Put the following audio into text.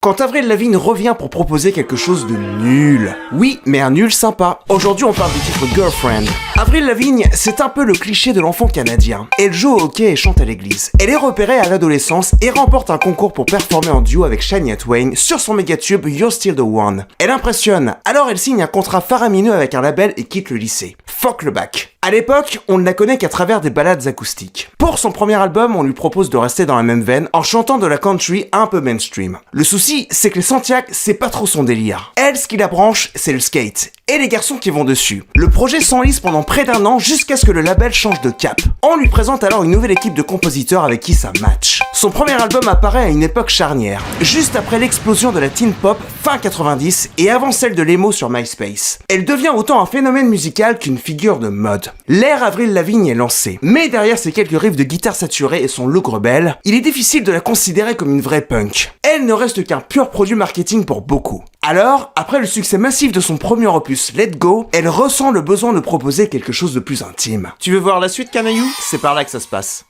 Quand Avril Lavigne revient pour proposer quelque chose de nul. Oui, mais un nul sympa. Aujourd'hui, on parle du titre Girlfriend. Avril Lavigne, c'est un peu le cliché de l'enfant canadien. Elle joue au hockey et chante à l'église. Elle est repérée à l'adolescence et remporte un concours pour performer en duo avec Shania Twain sur son mégatube You're Still the One. Elle impressionne, alors elle signe un contrat faramineux avec un label et quitte le lycée. Fuck le bac. À l'époque, on ne la connaît qu'à travers des ballades acoustiques. Pour son premier album, on lui propose de rester dans la même veine en chantant de la country un peu mainstream. Le souci, c'est que les Santiago, c'est pas trop son délire. Elle, ce qui la branche, c'est le skate. Et les garçons qui vont dessus. Le projet s'enlise pendant près d'un an jusqu'à ce que le label change de cap. On lui présente alors une nouvelle équipe de compositeurs avec qui ça match. Son premier album apparaît à une époque charnière, juste après l'explosion de la teen pop fin 90 et avant celle de l'emo sur MySpace. Elle devient autant un phénomène musical qu'une figure de mode. L'ère Avril Lavigne est lancée, mais derrière ses quelques riffs de guitare saturée et son look rebelle, il est difficile de la considérer comme une vraie punk. Elle ne reste qu'un pur produit marketing pour beaucoup. Alors, après le succès massif de son premier opus Let Go, elle ressent le besoin de proposer quelque chose de plus intime. Tu veux voir la suite, Canaillou ? C'est par là que ça se passe.